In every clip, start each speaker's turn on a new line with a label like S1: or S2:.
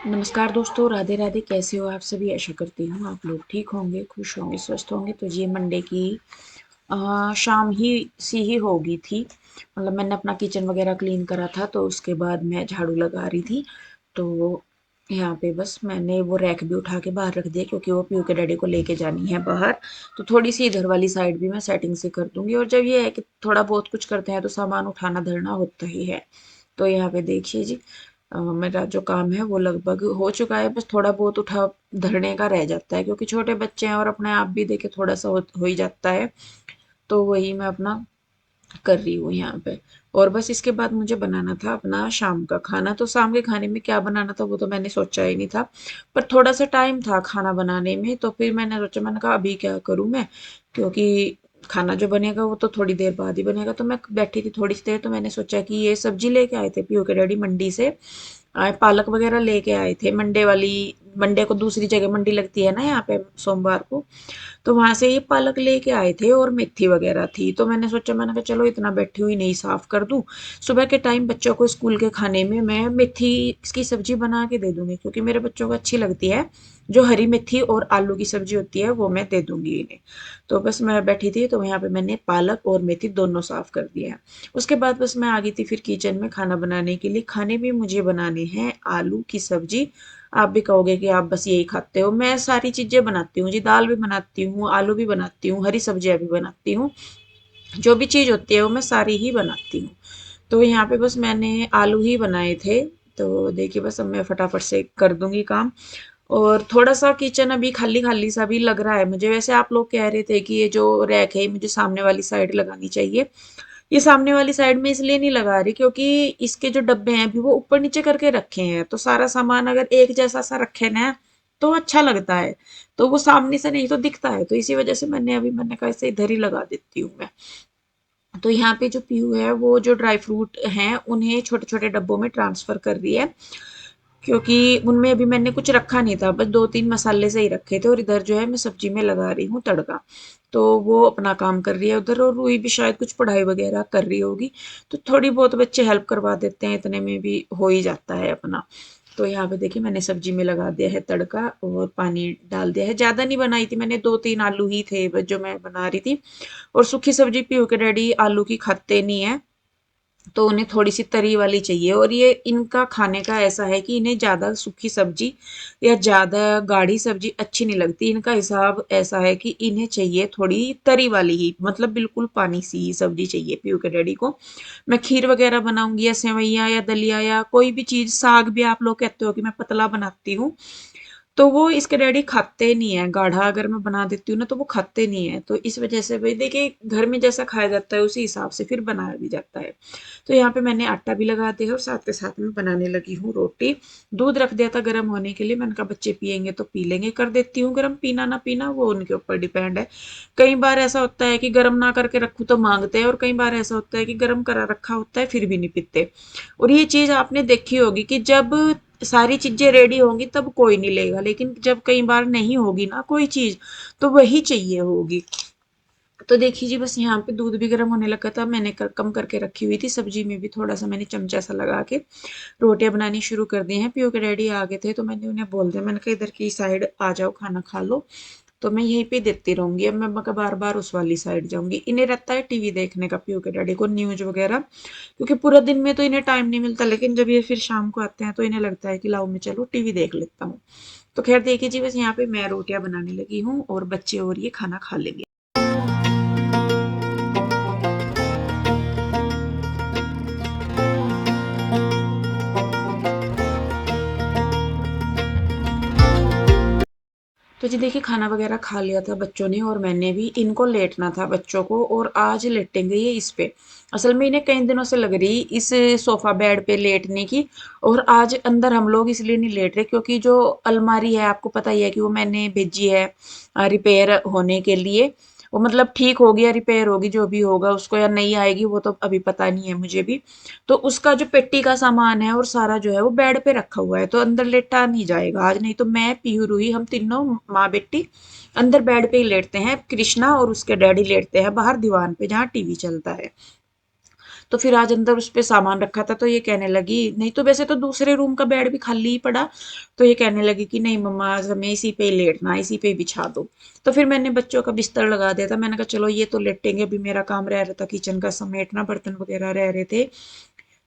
S1: नमस्कार दोस्तों, राधे राधे। कैसे हो आप सभी? आशा करती हूँ आप लोग ठीक होंगे, खुश होंगे, स्वस्थ होंगे। तो ये मंडे की शाम ही सी ही होगी थी। मतलब मैंने अपना किचन वगैरह क्लीन करा था, तो उसके बाद मैं झाड़ू लगा रही थी। तो यहाँ पे बस मैंने वो रैक भी उठा के बाहर रख दिया, क्योंकि वो पीयू के डैडी को लेके जानी है बाहर। तो थोड़ी सी इधर वाली साइड भी मैं सेटिंग से कर दूंगी। और जब ये है कि थोड़ा बहुत कुछ करते हैं तो सामान उठाना धरना होता ही है। तो यहाँ पे देखिए जी, मेरा जो काम है वो लगभग हो चुका है। बस थोड़ा बहुत उठा धरने का रह जाता है, क्योंकि छोटे बच्चे हैं और अपने आप भी देखे थोड़ा सा हो ही जाता है। तो वही मैं अपना कर रही हूँ यहाँ पे। और बस इसके बाद मुझे बनाना था अपना शाम का खाना। तो शाम के खाने में क्या बनाना था वो तो मैंने सोचा ही नहीं था। पर थोड़ा सा टाइम था खाना बनाने में, तो फिर मैंने सोचा, मैंने कहा अभी क्या करूँ मैं, क्योंकि खाना जो बनेगा वो तो थोड़ी देर बाद ही बनेगा। तो मैं बैठी थी थोड़ी सी देर, तो मैंने सोचा कि ये सब्जी लेके आए थे पीयू के डैडी मंडी से। आए पालक वगैरह लेके आए थे मंडे वाली। मंडे को दूसरी जगह मंडी लगती है ना यहाँ पे, सोमवार को। तो वहां से ये पालक लेके आए थे और मेथी वगैरह थी। तो मैंने सोचा, मैंने कहा चलो इतना बैठी हुई नहीं, साफ कर दूं। सुबह के टाइम बच्चों को स्कूल के खाने में मैं मेथी की सब्जी बना के दे दूंगी, क्योंकि मेरे बच्चों को अच्छी लगती है। जो हरी मेथी और आलू की सब्जी होती है वो मैं दे दूंगी इन्हें। तो बस मैं बैठी थी, तो यहाँ पे मैंने पालक और मेथी दोनों साफ कर दिया है। उसके बाद बस मैं आ गई थी फिर किचन में खाना बनाने के लिए। खाने में मुझे बनाने हैं आलू की सब्जी। आप भी कहोगे कि आप बस यही खाते हो। मैं सारी चीजें बनाती हूँ जी, दाल भी बनाती हूँ, आलू भी बनाती हूँ, हरी सब्जियां भी बनाती हूँ। जो भी चीज होती है वो मैं सारी ही बनाती हूँ। तो यहाँ पे बस मैंने आलू ही बनाए थे। तो देखिए, बस अब मैं फटाफट से कर दूंगी काम। और थोड़ा सा किचन अभी खाली खाली सा भी लग रहा है मुझे। वैसे आप लोग कह रहे थे कि ये जो रैक है ये मुझे सामने वाली साइड लगानी चाहिए। ये सामने वाली साइड में इसलिए नहीं लगा रही, क्योंकि इसके जो डब्बे हैं अभी वो ऊपर नीचे करके रखे हैं। तो सारा सामान अगर एक जैसा सा रखे ना, तो अच्छा लगता है। तो वो सामने से नहीं तो दिखता है। तो इसी वजह से मैंने कहा इसे इधर ही लगा देती हूँ मैं। तो यहाँ पे जो पीयू है वो जो ड्राई फ्रूट हैं उन्हें छोटे छोटे डब्बों में ट्रांसफर कर रही है, क्योंकि उनमें अभी मैंने कुछ रखा नहीं था। बस दो तीन मसाले से ही रखे थे। और इधर जो है मैं सब्जी में लगा रही हूँ तड़का। तो वो अपना काम कर रही है उधर, और रूही भी शायद कुछ पढ़ाई वगैरह कर रही होगी। तो थोड़ी बहुत बच्चे हेल्प करवा देते हैं, इतने में भी हो ही जाता है अपना। तो यहाँ पे देखिए, मैंने सब्जी में लगा दिया है तड़का और पानी डाल दिया है। ज्यादा नहीं बनाई थी मैंने, दो तीन आलू ही थे बस जो मैं बना रही थी। और सूखी सब्जी पीयू के डैडी आलू की खाते नहीं है, तो उन्हें थोड़ी सी तरी वाली चाहिए। और ये इनका खाने का ऐसा है कि इन्हें ज्यादा सूखी सब्जी या ज्यादा गाढ़ी सब्जी अच्छी नहीं लगती। इनका हिसाब ऐसा है कि इन्हें चाहिए थोड़ी तरी वाली ही, मतलब बिल्कुल पानी सी ही सब्जी चाहिए पीयू के डैडी को। मैं खीर वगैरह बनाऊंगी या सेवैया या दलिया या कोई भी चीज, साग भी आप लोग कहते हो कि मैं पतला बनाती हूँ, तो वो इसके डैडी खाते नहीं है। गाढ़ा अगर मैं बना देती हूँ ना तो वो खाते नहीं है। तो इस वजह से भाई देखिए, घर में जैसा खाया जाता है उसी हिसाब से फिर बनाया भी जाता है। तो यहाँ पे मैंने आटा भी लगा दिया और साथ के साथ में बनाने लगी हूँ रोटी। दूध रख दिया था गर्म होने के लिए। मैंने कहा बच्चे पियेंगे तो पी लेंगे, कर देती हूँ गर्म। पीना ना पीना वो उनके ऊपर डिपेंड है। कई बार ऐसा होता है कि गर्म ना करके रखूँ तो मांगते हैं, और कई बार ऐसा होता है कि गर्म करा रखा होता है फिर भी नहीं पीते। और ये चीज आपने देखी होगी कि जब सारी चीजें रेडी होंगी तब कोई नहीं लेगा, लेकिन जब कई बार नहीं होगी ना कोई चीज, तो वही चाहिए होगी। तो देखिए जी, बस यहाँ पे दूध भी गर्म होने लगा था। मैंने कम करके रखी हुई थी। सब्जी में भी थोड़ा सा मैंने चमचा सा लगा के रोटियां बनानी शुरू कर दी हैं। पीयू के डैडी आ गए थे तो मैंने उन्हें बोल दिया, मैंने कहा इधर की साइड आ जाओ, खाना खा लो। तो मैं यहीं पे देती रहूंगी। अब मैं बार बार उस वाली साइड जाऊंगी। इन्हें रहता है टीवी देखने का, पीयू के डैडी को न्यूज वगैरह, क्योंकि पूरा दिन में तो इन्हें टाइम नहीं मिलता। लेकिन जब ये फिर शाम को आते हैं तो इन्हें लगता है कि लाओ मैं चलो टीवी देख लेता हूँ। तो खैर देखिए जी, बस यहाँ पे मैं रोटियां बनाने लगी हूँ और बच्चे और ये खाना खा लेंगे। तो जी देखिए, खाना वगैरह खा लिया था बच्चों ने और मैंने भी। इनको लेटना था बच्चों को, और आज लेटेंगे ये इस पे। असल में इन्हें कई दिनों से लग रही इस सोफा बेड पे लेटने की। और आज अंदर हम लोग इसलिए नहीं लेट रहे, क्योंकि जो अलमारी है आपको पता ही है कि वो मैंने भेजी है रिपेयर होने के लिए। वो मतलब ठीक होगी या रिपेयर होगी जो भी होगा उसको, या नहीं आएगी वो तो अभी पता नहीं है मुझे भी। तो उसका जो पेटी का सामान है और सारा जो है वो बेड पे रखा हुआ है, तो अंदर लेटा नहीं जाएगा आज। नहीं तो मैं, पीहू, रूही, हम तीनों माँ बेटी अंदर बेड पे ही लेटते हैं। कृष्णा और उसके डैडी लेटते हैं बाहर दीवान पे जहाँ टीवी चलता है। तो फिर आज अंदर उस पे सामान रखा था, तो ये कहने लगी, नहीं तो वैसे तो दूसरे रूम का बेड भी खाली ही पड़ा, तो ये कहने लगी कि नहीं मम्मा आज हमें इसी पे ही लेटना, इसी पे ही बिछा दो। तो फिर मैंने बच्चों का बिस्तर लगा दिया था, मैंने कहा चलो ये तो लेटेंगे, अभी मेरा काम रह रहा था किचन का समेटना, बर्तन वगैरह रह रहे थे,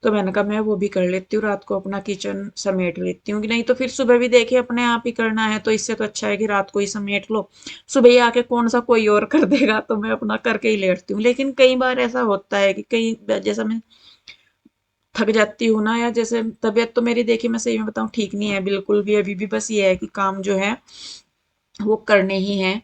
S1: तो मैंने कहा मैं वो भी कर लेती हूँ, रात को अपना किचन समेट लेती हूँ, कि नहीं तो फिर सुबह भी देखिए अपने आप ही करना है, तो इससे तो अच्छा है कि रात को ही समेट लो, सुबह ही आके कौन सा कोई और कर देगा, तो मैं अपना करके ही लेटती हूँ। लेकिन कई बार ऐसा होता है कि कई जैसा मैं थक जाती हूँ ना, या जैसे तबीयत तो मेरी देखिए मैं सही में बताऊँ ठीक नहीं है बिल्कुल भी, अभी भी बस ये है कि काम जो है वो करने ही हैं।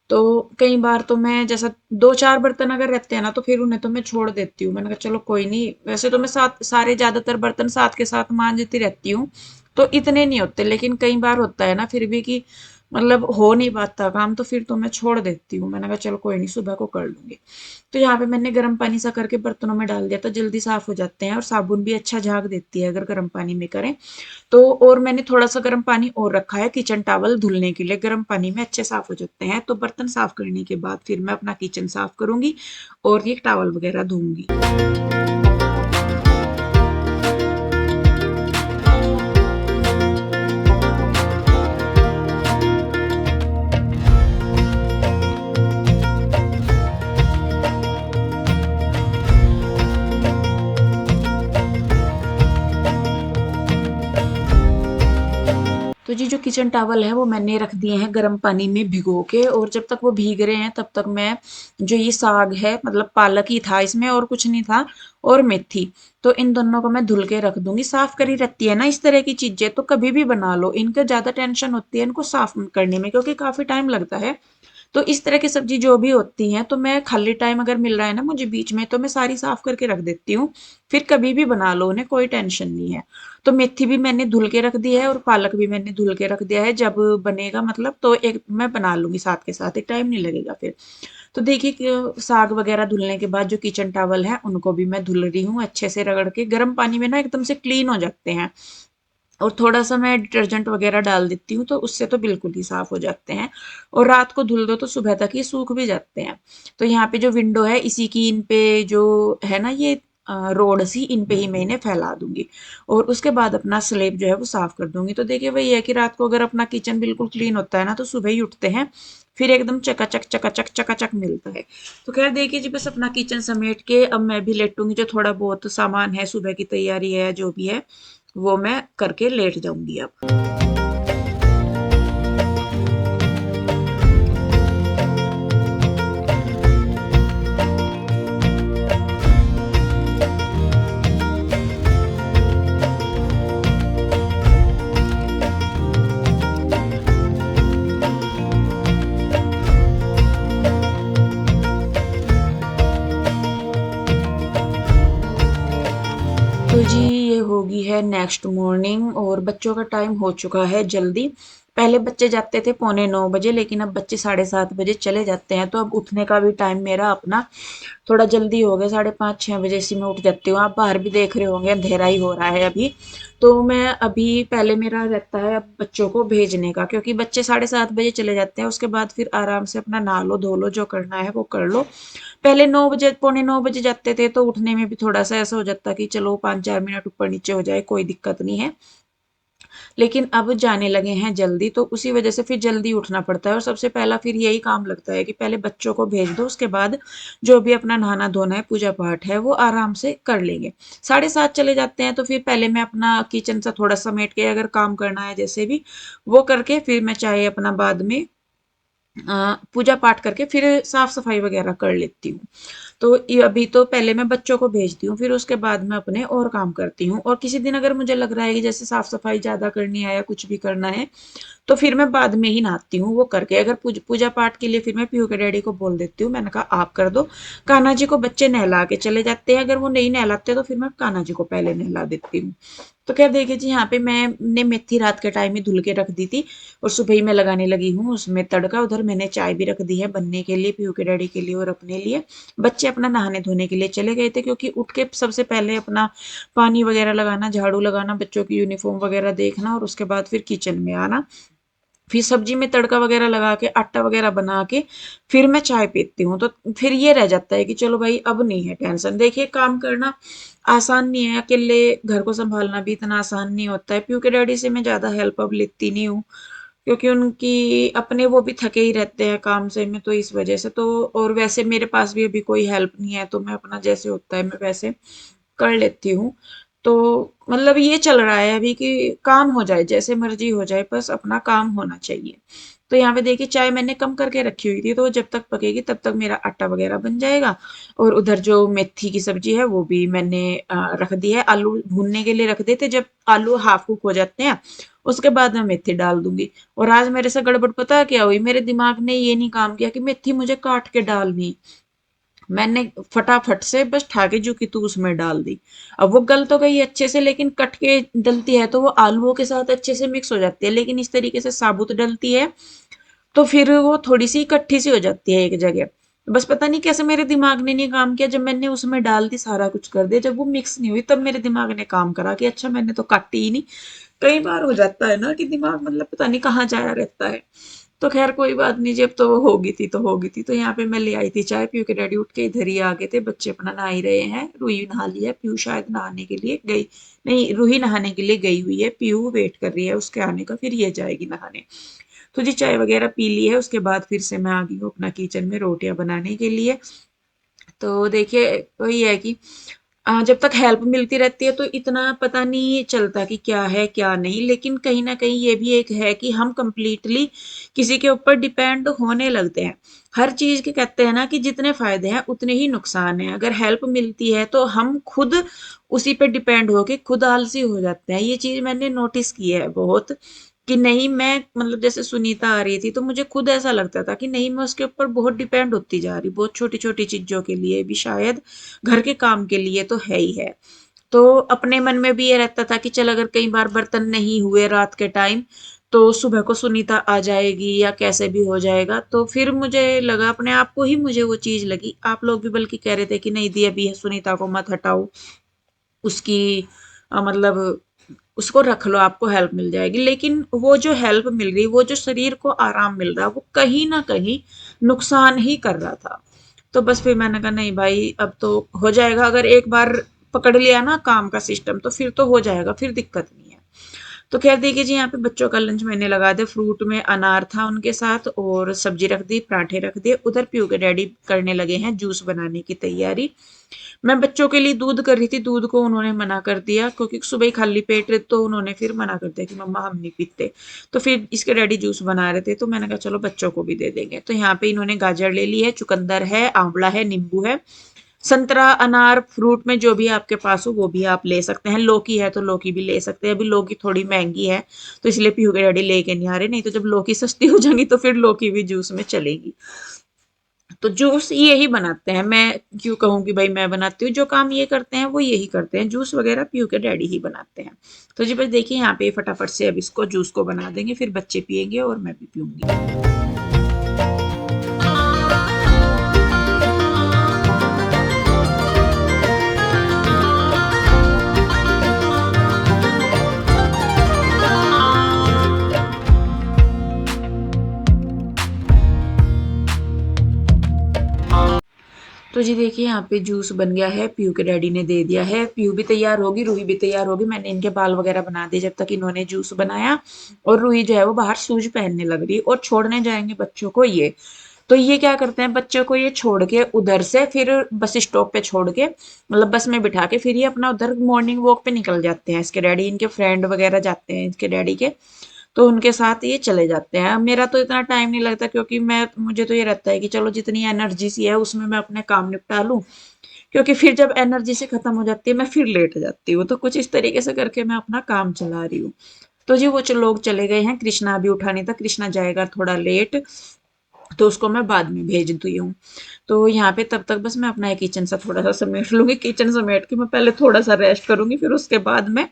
S1: तो कई बार तो मैं जैसा 2-4 बर्तन अगर रहते हैं ना, तो फिर उन्हें तो मैं छोड़ देती हूँ, मैंने कहा चलो कोई नहीं, वैसे तो मैं साथ सारे ज्यादातर बर्तन साथ के साथ मांजती रहती हूँ, तो इतने नहीं होते, लेकिन कई बार होता है ना फिर भी कि मतलब हो नहीं पाता काम, तो फिर तो मैं छोड़ देती हूँ, मैंने कहा चलो कोई नहीं सुबह को कर लूंगी। तो यहाँ पे मैंने गर्म पानी सा करके बर्तनों में डाल दिया, तो जल्दी साफ हो जाते हैं, और साबुन भी अच्छा झाग देती है अगर गर्म पानी में करें तो। और मैंने थोड़ा सा गर्म पानी और रखा है किचन टॉवल धुलने के लिए, गर्म पानी में अच्छे साफ हो जाते हैं। तो बर्तन साफ करने के बाद फिर मैं अपना किचन साफ करूंगी और ये टॉवल वगैरह धोऊंगी। तो जी जो किचन टॉवल है वो मैंने रख दिए हैं गर्म पानी में भिगो के, और जब तक वो भीग रहे हैं तब तक मैं जो ये साग है, मतलब पालक ही था इसमें और कुछ नहीं था, और मेथी, तो इन दोनों को मैं धुल के रख दूंगी। साफ करी रहती है ना इस तरह की चीजें, तो कभी भी बना लो, इनका ज्यादा टेंशन होती है इनको साफ करने में, क्योंकि काफी टाइम लगता है। तो इस तरह की सब्जी जो भी होती हैं, तो मैं खाली टाइम अगर मिल रहा है ना मुझे बीच में, तो मैं सारी साफ करके रख देती हूँ, फिर कभी भी बना लो उन्हें, कोई टेंशन नहीं है। तो मेथी भी मैंने धुल के रख दी है और पालक भी मैंने धुल के रख दिया है, जब बनेगा मतलब तो एक मैं बना लूंगी साथ के साथ, एक टाइम नहीं लगेगा फिर। तो देखिए कि साग वगैरह धुलने के बाद जो किचन टॉवल है उनको भी मैं धुल रही हूँ अच्छे से रगड़ के, गर्म पानी में ना एकदम से क्लीन हो जाते हैं, और थोड़ा सा मैं डिटर्जेंट वगैरह डाल देती हूँ, तो उससे तो बिल्कुल ही साफ हो जाते हैं। और रात को धुल दो तो सुबह तक ये सूख भी जाते हैं। तो यहाँ पे जो विंडो है इसी की, इन पे जो है ना ये रोड सी, इन पे ही मैं इन्हें फैला दूंगी, और उसके बाद अपना स्लेब जो है वो साफ कर दूंगी। तो देखिए वही है कि रात को अगर अपना किचन बिल्कुल क्लीन होता है ना, तो सुबह ही उठते हैं फिर एकदम चकाचक चकाचक चकाचक मिलता है। तो खैर देखिए जी बस अपना किचन समेट के अब मैं भी लेटूंगी, जो थोड़ा बहुत सामान है सुबह की तैयारी है जो भी है वो मैं करके लेट जाऊंगी अब। तो जी ये होगी है नेक्स्ट मॉर्निंग, और बच्चों का टाइम हो चुका है जल्दी। पहले बच्चे जाते थे 8:45 बजे, लेकिन अब बच्चे 7:30 बजे चले जाते हैं, तो अब उठने का भी टाइम मेरा अपना थोड़ा जल्दी हो गया, 5:30-6 बजे से मैं उठ जाती हूँ। आप बाहर भी देख रहे होंगे अंधेरा ही हो रहा है अभी। तो मैं अभी पहले मेरा रहता है अब बच्चों को भेजने का, क्योंकि बच्चे 7:30 बजे चले जाते हैं, उसके बाद फिर आराम से अपना नहा लो धो लो जो करना है वो कर लो। पहले 9 बजे, 8:45 बजे जाते थे, तो उठने में भी थोड़ा सा ऐसा हो जाता कि चलो 5-4 मिनट ऊपर नीचे हो जाए कोई दिक्कत नहीं है। लेकिन अब जाने लगे हैं जल्दी, तो उसी वजह से फिर जल्दी उठना पड़ता है, और सबसे पहला फिर यही काम लगता है कि पहले बच्चों को भेज दो, उसके बाद जो भी अपना नहाना धोना है पूजा पाठ है वो आराम से कर लेंगे। 7:30 चले जाते हैं, तो फिर पहले मैं अपना किचन सा थोड़ा समेट के, अगर काम करना है जैसे भी वो करके, फिर मैं चाहे अपना बाद में पूजा पाठ करके फिर साफ सफाई वगैरह कर लेती हूँ। तो ये अभी तो पहले मैं बच्चों को भेजती हूँ, फिर उसके बाद मैं अपने और काम करती हूँ। और किसी दिन अगर मुझे लग रहा है कि जैसे साफ सफाई ज्यादा करनी है या कुछ भी करना है, तो फिर मैं बाद में ही नहाती हूँ वो करके। अगर पूजा पाठ के लिए फिर मैं पीहू के डैडी को बोल देती हूँ, मैंने कहा आप कर दो। कान्हा जी को बच्चे नहला के चले जाते हैं, अगर वो नहीं नहलाते तो फिर मैं कान्हा जी को पहले नहला देती हूँ। तो क्या देखिए जी यहाँ पे मैंने मेथी रात के टाइम ही धुल के रख दी थी, और सुबह ही मैं लगाने लगी हूँ उसमें तड़का। उधर मैंने चाय भी रख दी है बनने के लिए, पीहू के डैडी के लिए और अपने लिए। बच्चे अपना नहाने धोने के लिए चले गए थे, क्योंकि उठ के सबसे पहले अपना पानी वगैरह लगाना, झाड़ू लगाना, बच्चों की यूनिफॉर्म वगैरह देखना, और उसके बाद फिर किचन में आना। फिर सब्जी में तड़का वगैरह लगा के आटा वगैरह बना के फिर मैं चाय पीती हूँ। तो फिर ये रह जाता है कि चलो भाई अब नहीं है टेंशन। देखिए काम करना आसान नहीं है, अकेले घर को संभालना भी इतना आसान नहीं होता है। पीयू के डैडी से मैं ज्यादा हेल्प अब लेती नहीं हूँ, क्योंकि उनकी अपने वो भी थके ही रहते हैं काम से में, तो इस वजह से तो। और वैसे मेरे पास भी अभी कोई हेल्प नहीं है, तो मैं अपना जैसे होता है मैं वैसे कर लेती हूँ। तो मतलब ये चल रहा है अभी कि काम हो जाए जैसे मर्जी हो जाए, बस अपना काम होना चाहिए। तो यहाँ पे देखिए चाय मैंने कम करके रखी हुई थी, तो जब तक पकेगी तब तक मेरा आटा वगैरह बन जाएगा। और उधर जो मेथी की सब्जी है वो भी मैंने रख दी है। आलू भूनने के लिए रख देते, जब आलू हाफ कुक हो जाते हैं उसके बाद मैं मेथी डाल दूंगी। और आज मेरे से गड़बड़ पता है क्या हुई, मेरे दिमाग ने ये नहीं काम किया कि मेथी मुझे काट के डालनी। मैंने फटाफट से बस ठाके जो की तू उसमें डाल दी। अब वो गल तो गई अच्छे से, लेकिन कट के डलती है तो वो आलूओं के साथ अच्छे से मिक्स हो जाती है, लेकिन इस तरीके से साबुत डलती है तो फिर वो थोड़ी सी इकट्ठी सी हो जाती है एक जगह। बस पता नहीं कैसे मेरे दिमाग ने नहीं काम किया, जब मैंने उसमें डाल दी सारा कुछ कर दिया, जब वो मिक्स नहीं हुई तब मेरे दिमाग ने काम करा कि अच्छा मैंने तो काटी ही नहीं। कई बार हो जाता है ना कि दिमाग मतलब पता नहीं कहाँ जाया रहता है। तो खैर कोई बात नहीं, जब तो वो होगी थी तो होगी थी। तो यहाँ पे मैं ले आई थी चाय, पीयू के डैडी उठ के इधर ही आ गए थे, बच्चे अपना नहा ही रहे हैं। रूही नहा लिया, पीयू शायद नहाने के लिए गई, नहीं रूही नहाने के लिए गई हुई है, पीयू वेट कर रही है उसके आने का, फिर ये जाएगी नहाने। तो जी चाय वगैरह पी ली है, उसके बाद फिर से मैं आ गई हूँ अपना किचन में रोटियां बनाने के लिए। तो देखिए वही है कि जब तक हेल्प मिलती रहती है तो इतना पता नहीं चलता कि क्या है क्या नहीं, लेकिन कहीं ना कहीं ये भी एक है कि हम कंप्लीटली किसी के ऊपर डिपेंड होने लगते हैं। हर चीज के कहते हैं ना कि जितने फायदे हैं उतने ही नुकसान हैं। अगर हेल्प मिलती है तो हम खुद उसी पे डिपेंड होके खुद आलसी हो जाते हैं। ये चीज मैंने नोटिस की है बहुत, कि नहीं मैं मतलब जैसे सुनीता आ रही थी तो मुझे खुद ऐसा लगता था कि नहीं मैं उसके ऊपर बहुत डिपेंड होती जा रही, बहुत छोटी छोटी चीजों के लिए भी, शायद घर के काम के लिए तो है ही है। तो अपने मन में भी ये रहता था कि चल अगर कई बार बर्तन नहीं हुए रात के टाइम तो सुबह को सुनीता आ जाएगी या कैसे भी हो जाएगा। तो फिर मुझे लगा अपने आप को ही, मुझे वो चीज लगी, आप लोग भी बल्कि कह रहे थे कि नहीं दी अभी सुनीता को मत हटाओ, उसकी मतलब उसको रख लो आपको हेल्प मिल जाएगी। लेकिन वो जो हेल्प मिल रही, वो जो शरीर को आराम मिल रहा, वो कहीं ना कहीं नुकसान ही कर रहा था। तो बस फिर मैंने कहा नहीं भाई अब तो हो जाएगा, अगर एक बार पकड़ लिया ना काम का सिस्टम तो फिर तो हो जाएगा, फिर दिक्कत नहीं है। तो खैर देखिए जी यहाँ पे बच्चों का लंच मैंने लगा दिया, फ्रूट में अनार था उनके साथ और सब्जी रख दी, पराठे रख दिए। उधर पीयू के डैडी करने लगे हैं जूस बनाने की तैयारी। मैं बच्चों के लिए दूध कर रही थी, दूध को उन्होंने मना कर दिया क्योंकि सुबह ही खाली पेट रहे, तो उन्होंने फिर मना कर दिया कि मम्मा हम नहीं पीते। तो फिर इसके डैडी जूस बना रहे थे तो मैंने कहा चलो बच्चों को भी दे देंगे। तो यहाँ पे इन्होंने गाजर ले ली है, चुकंदर है, आंवला है, नींबू है, संतरा, अनार, फ्रूट में जो भी आपके पास हो वो भी आप ले सकते हैं। लौकी है तो लौकी भी ले सकते हैं, अभी लौकी थोड़ी महंगी है तो इसलिए पीहू के डैडी लेके नहीं आ रहे, नहीं तो जब लौकी सस्ती हो जाएंगी तो फिर लौकी भी जूस में चलेगी। तो जूस ये ही बनाते हैं, मैं क्यों कहूँ कि भाई मैं बनाती हूँ, जो काम ये करते हैं वो यही करते हैं, जूस वगैरह पीयू के डैडी ही बनाते हैं। तो जी बस देखिए यहाँ पे फटाफट से अब इसको जूस को बना देंगे, फिर बच्चे पियेंगे और मैं भी पीऊंगी। तो जी देखिए यहाँ पे जूस बन गया है, पीयू के डैडी ने दे दिया है, पीयू भी तैयार होगी, रूही भी तैयार होगी। मैंने इनके बाल वगैरह बना दिए जब तक इन्होंने जूस बनाया। और रूही जो है वो बाहर शूज पहनने लग रही और छोड़ने जाएंगे बच्चों को ये। तो ये क्या करते हैं, बच्चों को ये छोड़ के उधर से फिर बस स्टॉप पे छोड़ के मतलब बस में बिठा के फिर ये अपना उधर मॉर्निंग वॉक पे निकल जाते हैं। इसके डैडी, इनके फ्रेंड वगैरह जाते हैं इसके डैडी के, तो उनके साथ ये चले जाते हैं। मेरा तो इतना टाइम नहीं लगता क्योंकि मैं मुझे तो ये रहता है कि चलो जितनी एनर्जी सी है उसमें मैं अपने काम निपटा लूं, क्योंकि फिर जब एनर्जी से खत्म हो जाती है मैं फिर लेट जाती हूँ। तो कुछ इस तरीके से करके मैं अपना काम चला रही हूँ। तो जी वो लोग चले गए हैं, कृष्णा अभी उठा नहीं था, कृष्णा जाएगा थोड़ा लेट, तो उसको मैं बाद में भेज दी हूँ। तो यहाँ पे तब तक बस मैं अपना किचन सा थोड़ा सा समेट लूंगी, किचन समेट के मैं पहले थोड़ा सा रेस्ट करूंगी, फिर उसके बाद मैं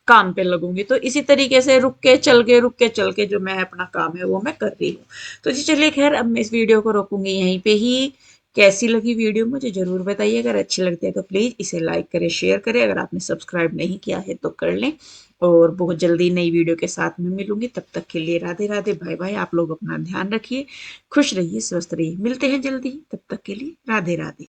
S1: काम पे लगूंगी। तो इसी तरीके से रुक के चल के जो मैं अपना काम है वो मैं कर रही हूँ। तो जी चलिए खैर अब मैं इस वीडियो को रोकूंगी यहीं पे ही। कैसी लगी वीडियो मुझे ज़रूर बताइए। अगर अच्छी लगती है तो प्लीज़ इसे लाइक करें, शेयर करें। अगर आपने सब्सक्राइब नहीं किया है तो कर लें। और बहुत जल्दी नई वीडियो के साथ में मिलूंगी। तब तक के लिए राधे राधे, बाय बाय। आप लोग अपना ध्यान रखिए, खुश रहिए, स्वस्थ रहिए। मिलते हैं जल्दी, तब तक के लिए राधे राधे।